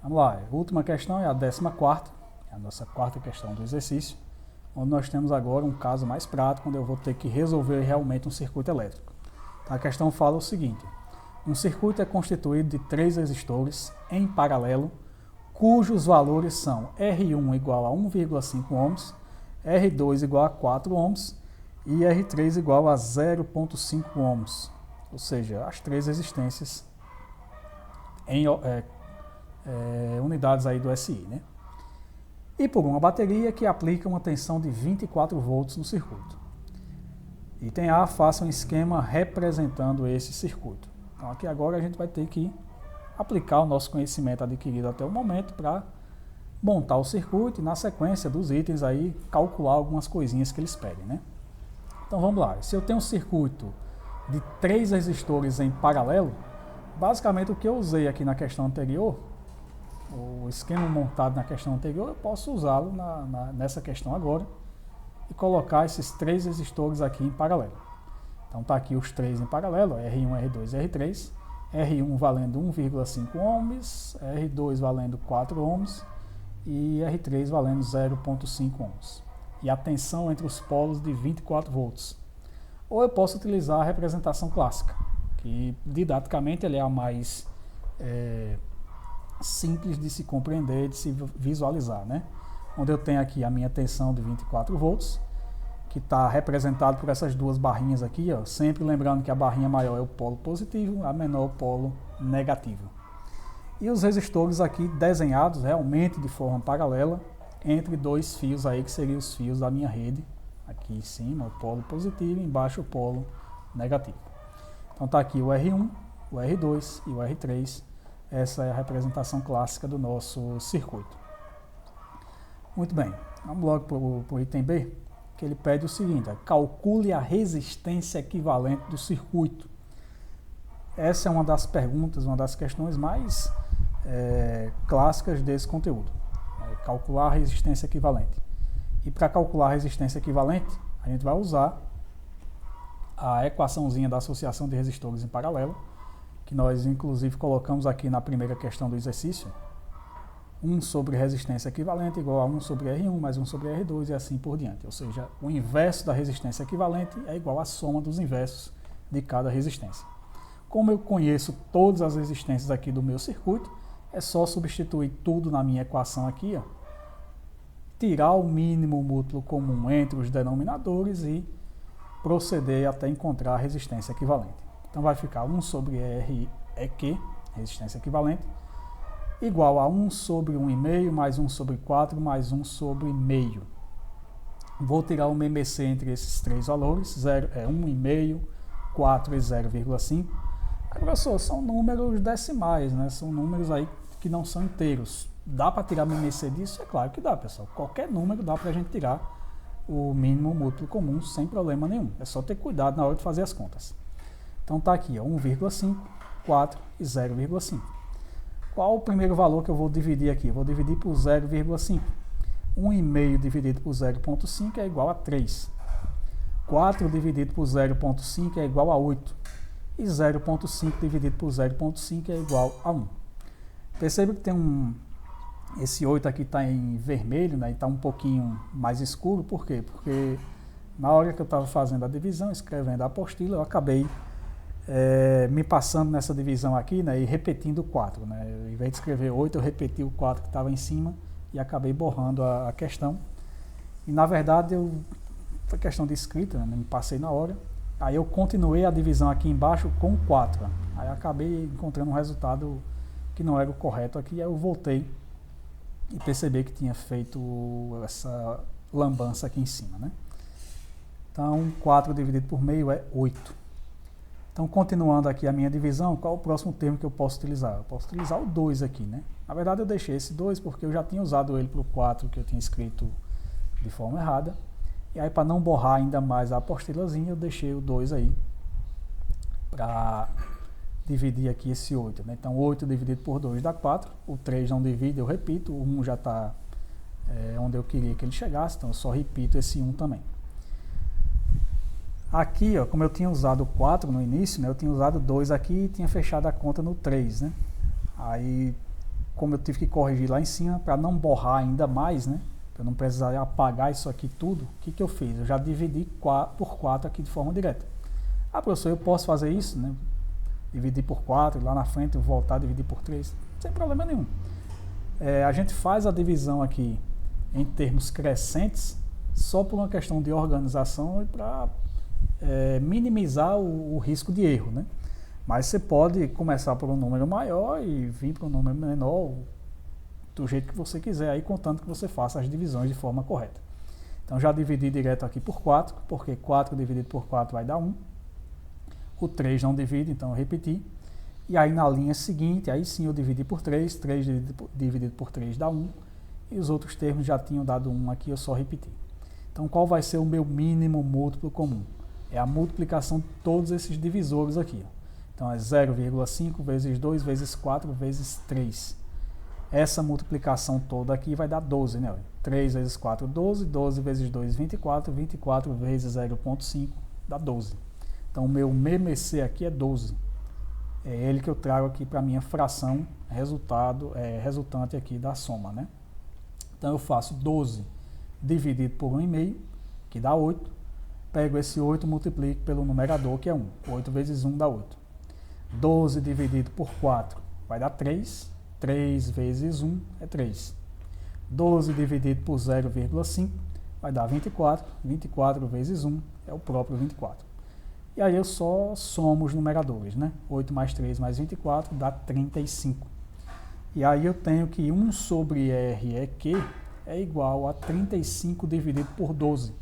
Vamos lá, a última questão é a 14ª, é a nossa quarta questão do exercício, onde nós temos agora um caso mais prático, onde eu vou ter que resolver realmente um circuito elétrico. Então, a questão fala o seguinte: um circuito é constituído de 3 resistores em paralelo, cujos valores são R1 igual a 1,5 ohms, R2 igual a 4 ohms e R3 igual a 0,5 ohms, ou seja, as 3 resistências em unidades aí do SI, né? E por uma bateria que aplica uma tensão de 24 volts no circuito. Item A, faça um esquema representando esse circuito. Então aqui agora a gente vai ter que aplicar o nosso conhecimento adquirido até o momento para montar o circuito e na sequência dos itens aí calcular algumas coisinhas que eles pedem, né? Então vamos lá, se eu tenho um circuito de 3 resistores em paralelo, basicamente o que eu usei aqui na questão anterior, o esquema montado na questão anterior, eu posso usá-lo nessa questão agora e colocar esses 3 resistores aqui em paralelo. Então está aqui os 3 em paralelo, R1, R2 e R3, R1 valendo 1,5 ohms, R2 valendo 4 ohms e R3 valendo 0,5 ohms. E a tensão entre os polos de 24 volts. Ou eu posso utilizar a representação clássica, que didaticamente ele é a mais simples de se compreender, de se visualizar, né? Onde eu tenho aqui a minha tensão de 24 volts, que está representado por essas duas barrinhas aqui, ó, sempre lembrando que a barrinha maior é o polo positivo, a menor é o polo negativo. E os resistores aqui desenhados realmente de forma paralela entre 2 fios aí, que seriam os fios da minha rede, aqui em cima o polo positivo e embaixo o polo negativo. Então está aqui o R1, o R2 e o R3. Essa é a representação clássica do nosso circuito. Muito bem, vamos logo para o item B, que ele pede o seguinte: calcule a resistência equivalente do circuito. Essa é uma das perguntas, uma das questões mais clássicas desse conteúdo. Calcular a resistência equivalente. E para calcular a resistência equivalente, a gente vai usar a equaçãozinha da associação de resistores em paralelo, que nós inclusive colocamos aqui na primeira questão do exercício. 1 sobre resistência equivalente igual a 1 sobre R1 mais 1 sobre R2 e assim por diante. Ou seja, o inverso da resistência equivalente é igual à soma dos inversos de cada resistência. Como eu conheço todas as resistências aqui do meu circuito, é só substituir tudo na minha equação aqui, ó, tirar o mínimo múltiplo comum entre os denominadores e proceder até encontrar a resistência equivalente. Então vai ficar 1 sobre R EQ, resistência equivalente, igual a 1 sobre 1,5 mais 1 sobre 4 mais 1 sobre meio. Vou tirar o MMC entre esses 3 valores, 1,5, 4 e 0,5. Professor, são números decimais, né? São números aí que não são inteiros. Dá para tirar o MMC disso? É claro que dá, pessoal. Qualquer número dá para a gente tirar o mínimo múltiplo comum sem problema nenhum. É só ter cuidado na hora de fazer as contas. Então tá aqui, ó, 1,5, 4 e 0,5. Qual o primeiro valor que eu vou dividir aqui? Eu vou dividir por 0,5. 1,5 dividido por 0,5 é igual a 3. 4 dividido por 0,5 é igual a 8. E 0,5 dividido por 0,5 é igual a 1. Perceba que tem esse 8 aqui está em vermelho, né, e está um pouquinho mais escuro. Por quê? Porque na hora que eu estava fazendo a divisão, escrevendo a apostila, eu acabei me passando nessa divisão aqui, né, e repetindo o 4. Né? Em vez de escrever 8, eu repeti o 4 que estava em cima e acabei borrando a questão. E na verdade foi questão de escrita, né, me passei na hora. Aí eu continuei a divisão aqui embaixo com 4. Aí acabei encontrando um resultado que não era o correto aqui. Aí eu voltei e percebi que tinha feito essa lambança aqui em cima, né? Então 4 dividido por meio é 8. Então, continuando aqui a minha divisão, qual o próximo termo que eu posso utilizar? Eu posso utilizar o 2 aqui, né? Na verdade, eu deixei esse 2 porque eu já tinha usado ele para o 4 que eu tinha escrito de forma errada. E aí, para não borrar ainda mais a apostilazinha, eu deixei o 2 aí para dividir aqui esse 8. Né? Então, 8 dividido por 2 dá 4. O 3 não divide, eu repito. O 1 já está onde eu queria que ele chegasse, então eu só repito esse 1 também. Aqui, ó, como eu tinha usado o 4 no início, né, eu tinha usado 2 aqui e tinha fechado a conta no 3. Né? Aí, como eu tive que corrigir lá em cima, para não borrar ainda mais, né? Para não precisar apagar isso aqui tudo, o que eu fiz? Eu já dividi por 4 aqui de forma direta. Ah, professor, eu posso fazer isso, né? Dividir por 4, lá na frente eu voltar a dividir por 3, sem problema nenhum. A gente faz a divisão aqui em termos crescentes só por uma questão de organização e para minimizar o risco de erro, né? Mas você pode começar por um número maior e vir para um número menor, do jeito que você quiser, aí contando que você faça as divisões de forma correta. Então já dividi direto aqui por 4, porque 4 dividido por 4 vai dar 1. O 3 não divide, então eu repeti. E aí na linha seguinte, aí sim eu dividi por 3, 3 dividido por 3 dá 1. E os outros termos já tinham dado 1 aqui, eu só repeti. Então qual vai ser o meu mínimo múltiplo comum? É a multiplicação de todos esses divisores aqui. Então é 0,5 vezes 2 vezes 4 vezes 3. Essa multiplicação toda aqui vai dar 12, né? 3 vezes 4, 12, 12 vezes 2, 24, 24 vezes 0,5 dá 12. Então o meu MMC aqui é 12. É ele que eu trago aqui para a minha fração resultante aqui da soma, né? Então eu faço 12 dividido por 1,5, que dá 8. Pego esse 8 e multiplico pelo numerador, que é 1. 8 vezes 1 dá 8. 12 dividido por 4 vai dar 3. 3 vezes 1 é 3. 12 dividido por 0,5 vai dar 24. 24 vezes 1 é o próprio 24. E aí eu só somo os numeradores, né? 8 mais 3 mais 24 dá 35. E aí eu tenho que 1 sobre R é Q é igual a 35 dividido por 12.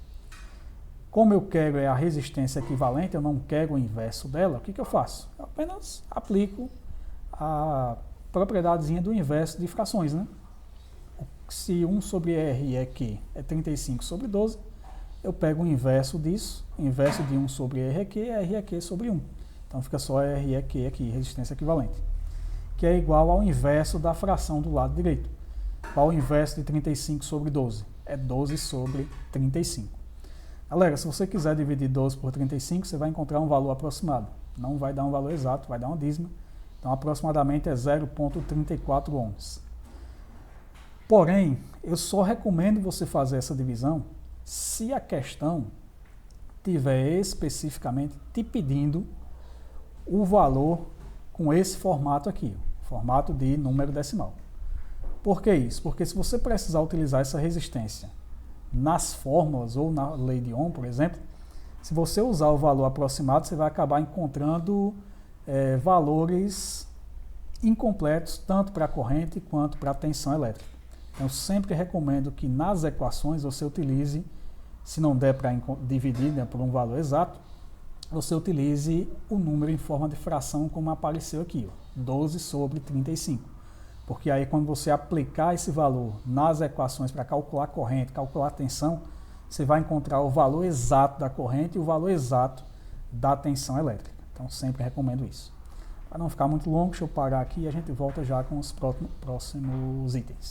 Como eu quero a resistência equivalente, eu não quero o inverso dela, o que eu faço? Eu apenas aplico a propriedadezinha do inverso de frações, né? Se 1 sobre R é Q é 35 sobre 12, eu pego o inverso disso, o inverso de 1 sobre R é Q sobre 1. Então fica só R é Q aqui, resistência equivalente, que é igual ao inverso da fração do lado direito. Qual o inverso de 35 sobre 12? É 12 sobre 35. Galera, se você quiser dividir 12 por 35, você vai encontrar um valor aproximado. Não vai dar um valor exato, vai dar uma dízima. Então, aproximadamente é 0,34 ohms. Porém, eu só recomendo você fazer essa divisão se a questão tiver especificamente te pedindo o valor com esse formato aqui, formato de número decimal. Por que isso? Porque se você precisar utilizar essa resistência nas fórmulas ou na lei de Ohm, por exemplo, se você usar o valor aproximado, você vai acabar encontrando valores incompletos, tanto para a corrente quanto para a tensão elétrica. Então, eu sempre recomendo que nas equações você utilize, se não der para dividir, né, por um valor exato, você utilize o número em forma de fração como apareceu aqui, ó, 12 sobre 35. Porque aí quando você aplicar esse valor nas equações para calcular a corrente, calcular a tensão, você vai encontrar o valor exato da corrente e o valor exato da tensão elétrica. Então sempre recomendo isso. Para não ficar muito longo, deixa eu parar aqui e a gente volta já com os próximos itens.